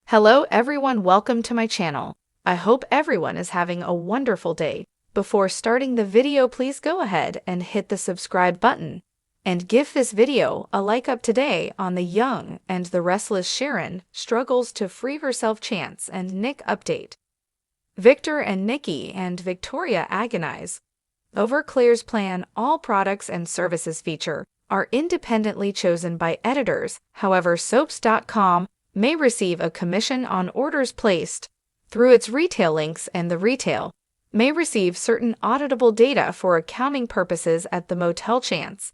Hello everyone, welcome to my channel. I hope everyone is having a wonderful day. Before starting the video, please go ahead and hit the subscribe button and give this video a like. Up today on the Young and the Restless, Sharon struggles to free herself, Chance and Nick update. Victor and Nikki and Victoria agonize over Claire's plan. All products and services feature are independently chosen by editors. However, soaps.com may receive a commission on orders placed through its retail links, and the retail may receive certain auditable data for accounting purposes at the motel. Chance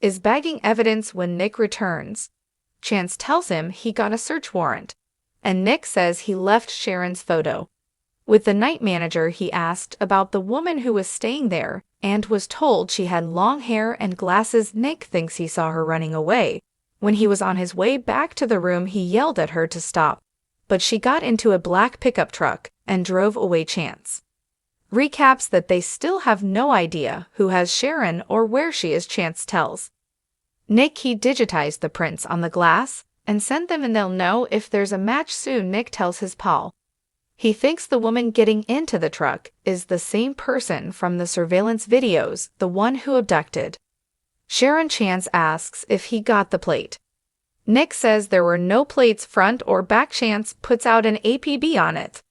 is bagging evidence when Nick returns. Chance tells him he got a search warrant, and Nick says he left Sharon's photo with the night manager. He asked about the woman who was staying there and was told she had long hair and glasses. Nick thinks he saw her running away. When he was on his way back to the room, he yelled at her to stop, but she got into a black pickup truck and drove away. Chance recaps that they still have no idea who has Sharon or where she is. Chance tells Nick he digitized the prints on the glass and sent them, and they'll know if there's a match soon. Nick tells his pal he thinks the woman getting into the truck is the same person from the surveillance videos, the one who abducted Sharon. Chance asks if he got the plate. Nick says there were no plates front or back. Chance puts out an APB on it.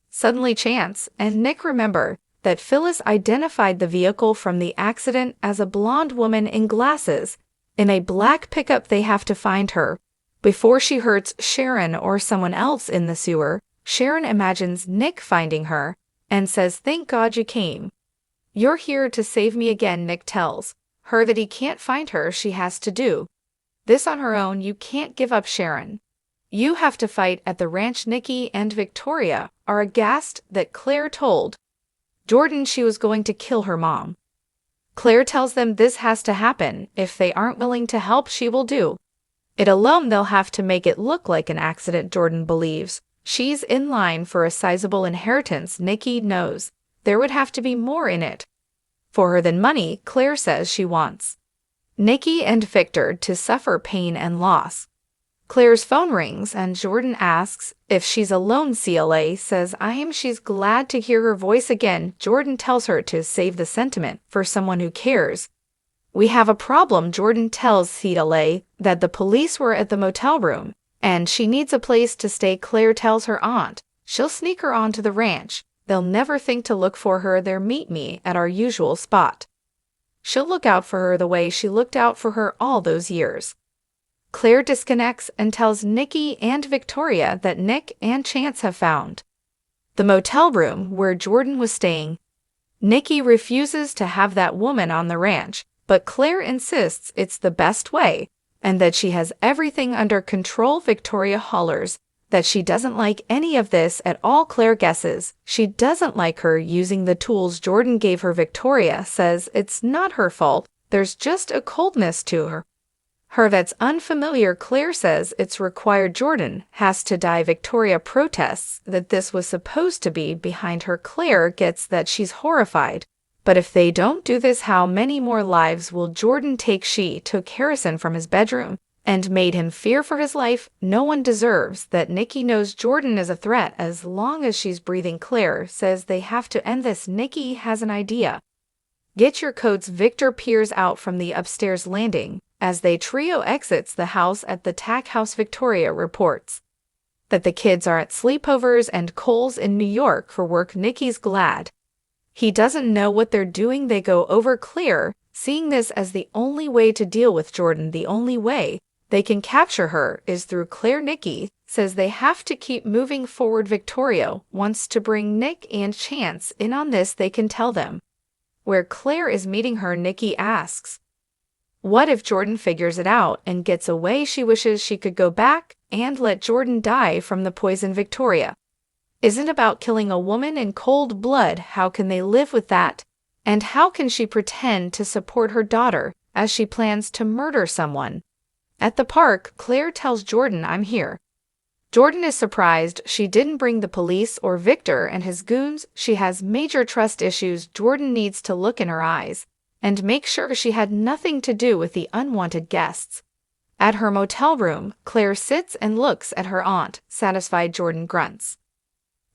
Suddenly, Chance and Nick remember that Phyllis identified the vehicle from the accident as a blonde woman in glasses in a black pickup. They have to find her before she hurts Sharon or someone else in the sewer. Sharon imagines Nick finding her and says, "Thank God you came. You're here to save me again." Nick tells her that he can't find her. She has to do this on her own. You can't give up Sharon. You have to fight at the ranch. Nikki and Victoria are aghast that Claire told Jordan she was going to kill her mom. Claire tells them this has to happen. If they aren't willing to help, she will do it alone. They'll have to make it look like an accident. Jordan believes she's in line for a sizable inheritance. Nikki knows there would have to be more in it for her than money. Claire says she wants Nikki and Victor to suffer pain and loss. Claire's phone rings and Jordan asks if she's alone. CLA says I am. She's glad to hear her voice again. Jordan tells her to save the sentiment for someone who cares. We have a problem. Jordan tells CLA that the police were at the motel room and she needs a place to stay. Claire tells her aunt she'll sneak her onto the ranch. They'll never think to look for her there. Meet me at our usual spot. She'll look out for her the way she looked out for her all those years. Claire disconnects and tells Nikki and Victoria that Nick and Chance have found the motel room where Jordan was staying. Nikki refuses to have that woman on the ranch, but Claire insists it's the best way and that she has everything under control. Victoria hollers that she doesn't like any of this at all. Claire guesses she doesn't like her using the tools Jordan gave her. Victoria says it's not her fault. There's just a coldness to her that's unfamiliar. Claire says it's required. Jordan has to die. Victoria protests that this was supposed to be behind her. Claire gets that she's horrified. But if they don't do this, how many more lives will Jordan take? She took Harrison from his bedroom and made him fear for his life. No one deserves that. Nikki knows Jordan is a threat as long as she's breathing. Claire says they have to end this. Nikki has an idea. Get your coats. Victor peers out from the upstairs landing as they trio exits the house at the Tack House. Victoria reports that the kids are at sleepovers and Cole's in New York for work. Nikki's glad he doesn't know what they're doing. They go over Claire, seeing this as the only way to deal with Jordan. The only way they can capture her is through Claire. Nikki says they have to keep moving forward. Victoria wants to bring Nick and Chance in on this. They can tell them where Claire is meeting her. Nikki asks, what if Jordan figures it out and gets away? She wishes she could go back and let Jordan die from the poison. Victoria isn't about killing a woman in cold blood. How can they live with that? And how can she pretend to support her daughter as she plans to murder someone? At the park, Claire tells Jordan, I'm here. Jordan is surprised she didn't bring the police or Victor and his goons. She has major trust issues. Jordan needs to look in her eyes and make sure she had nothing to do with the unwanted guests. At her motel room, Claire sits and looks at her aunt, satisfied. Jordan grunts.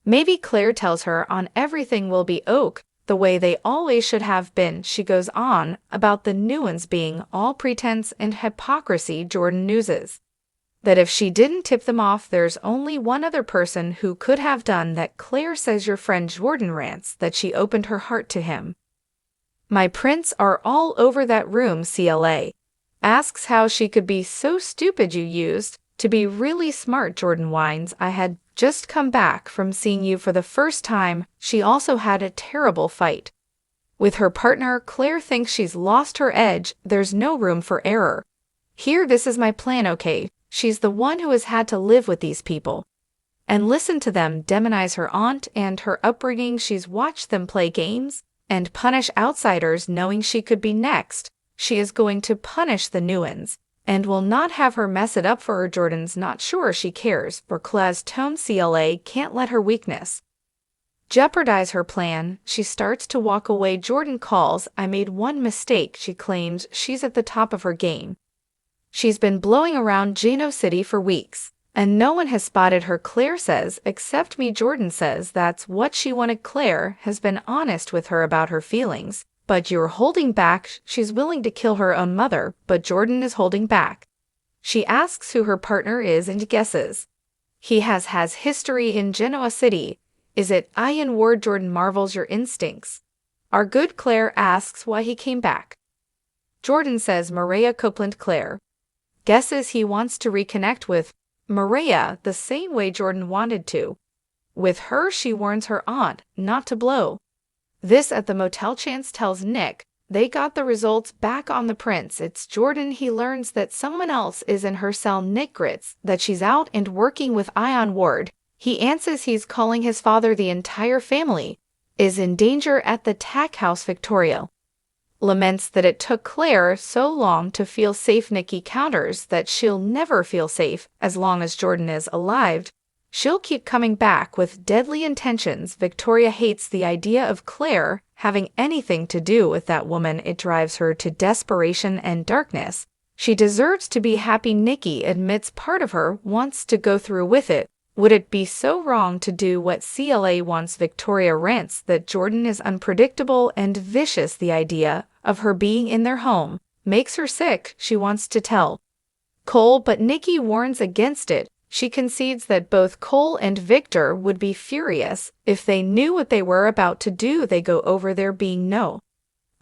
Maybe Claire tells her on everything will be oak, the way they always should have been. She goes on about the new ones being all pretense and hypocrisy. Jordan muses that if she didn't tip them off, there's only one other person who could have done that. Claire says your friend Jordan rants that she opened her heart to him. My prints are all over that room. CLA asks how she could be so stupid. You used to be really smart. Jordan whines, I had just come back from seeing you for the first time. She also had a terrible fight with her partner. Claire thinks she's lost her edge. There's no room for error here. This is my plan, okay? She's the one who has had to live with these people and listen to them demonize her aunt and her upbringing. She's watched them play games and punish outsiders, knowing she could be next. She is going to punish the new ones and will not have her mess it up for her. Jordan's not sure she cares for Claire's tone. CLA can't let her weakness jeopardize her plan. She starts to walk away. Jordan calls, I made one mistake. She claims she's at the top of her game. She's been blowing around Geno City for weeks, and no one has spotted her. Claire says, except me. Jordan says that's what she wanted. Claire has been honest with her about her feelings, but you're holding back. She's willing to kill her own mother, but Jordan is holding back. She asks who her partner is and guesses. He has history in Genoa City. Is it Y&R? Jordan marvels. Your instincts are good. Claire asks why he came back. Jordan says Maria Copeland. Claire guesses he wants to reconnect with Maria the same way Jordan wanted to with her. She warns her aunt not to blow this at the motel. Chance tells Nick they got the results back on the prints. It's Jordan. He learns that someone else is in her cell. Nick grits that she's out and working with Y&R. He answers he's calling his father. The entire family is in danger at the tack house. Victoria laments that it took Claire so long to feel safe. Nikki counters that she'll never feel safe as long as Jordan is alive. She'll keep coming back with deadly intentions. Victoria hates the idea of Claire having anything to do with that woman. It drives her to desperation and darkness. She deserves to be happy. Nikki admits part of her wants to go through with it. Would it be so wrong to do what CLA wants? Victoria rants that Jordan is unpredictable and vicious. The idea of her being in their home makes her sick. She wants to tell Cole, but Nikki warns against it. She concedes that both Cole and Victor would be furious if they knew what they were about to do. They go over there being no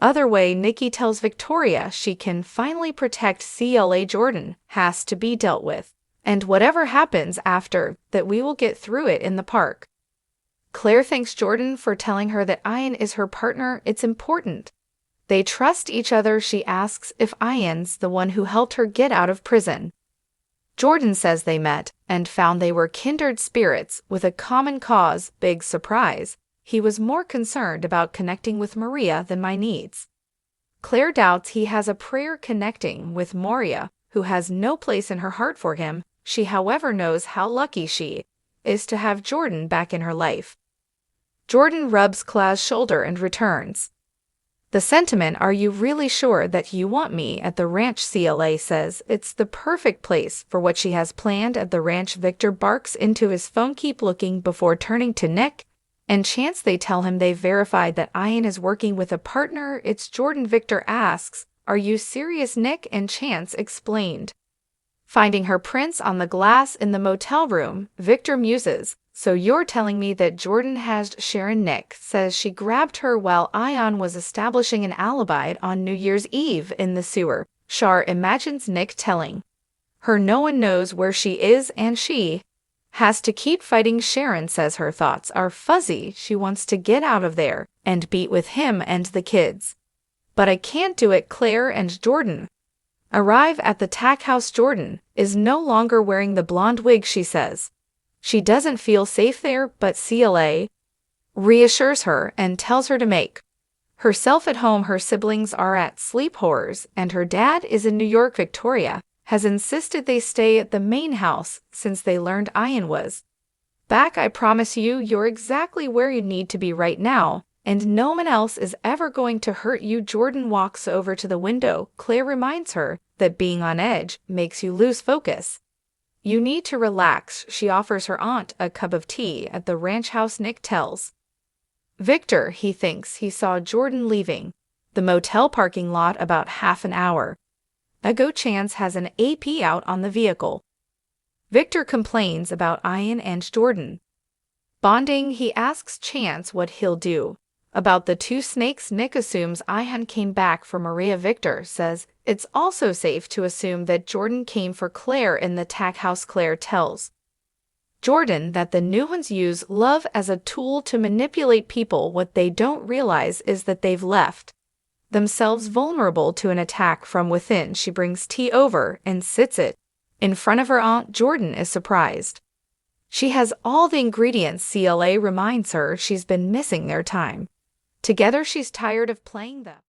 other way. Nikki tells Victoria she can finally protect CLA. Jordan has to be dealt with, and whatever happens after that, we will get through it in the park. Claire thanks Jordan for telling her that Ian is her partner. It's important they trust each other. She asks if Ian's the one who helped her get out of prison. Jordan says they met and found they were kindred spirits with a common cause. Big surprise. He was more concerned about connecting with Maria than my needs. Claire doubts he has a prayer connecting with Moria, who has no place in her heart for him. She, however, knows how lucky she is to have Jordan back in her life. Jordan rubs Claire's shoulder and returns the sentiment, are you really sure that you want me at the ranch? CLA says it's the perfect place for what she has planned at the ranch. Victor barks into his phone. Keep looking before turning to Nick and Chance. They tell him they've verified that Ian is working with a partner. It's Jordan. Victor asks, are you serious? Nick and Chance explained finding her prints on the glass in the motel room. Victor muses, so you're telling me that Jordan has Sharon? Nick says she grabbed her while Ian was establishing an alibi on New Year's Eve in the sewer. Shar imagines Nick telling her no one knows where she is and she has to keep fighting. Sharon says her thoughts are fuzzy. She wants to get out of there and beat with him and the kids. But I can't do it. Claire and Jordan arrive at the tack house. Jordan is no longer wearing the blonde wig. She says she doesn't feel safe there, but CLA reassures her and tells her to make herself at home. Her siblings are at sleep horrors and her dad is in New York. Victoria has insisted they stay at the main house since they learned Ian was back. I promise you, you're exactly where you need to be right now, and no one else is ever going to hurt you. Jordan walks over to the window. Claire reminds her that being on edge makes you lose focus. You need to relax, she offers her aunt a cup of tea at the ranch house. Nick tells Victor he thinks he saw Jordan leaving the motel parking lot about half an hour ago. Chance has an AP out on the vehicle. Victor complains about Ian and Jordan bonding. He asks Chance what he'll do about the two snakes. Nick assumes Ian came back for Maria. Victor says it's also safe to assume that Jordan came for Claire in the tack house. Claire tells Jordan that the new ones use love as a tool to manipulate people. What they don't realize is that they've left themselves vulnerable to an attack from within. She brings tea over and sits it in front of her aunt. Jordan is surprised. She has all the ingredients. CLA reminds her she's been missing their time together. She's tired of playing them.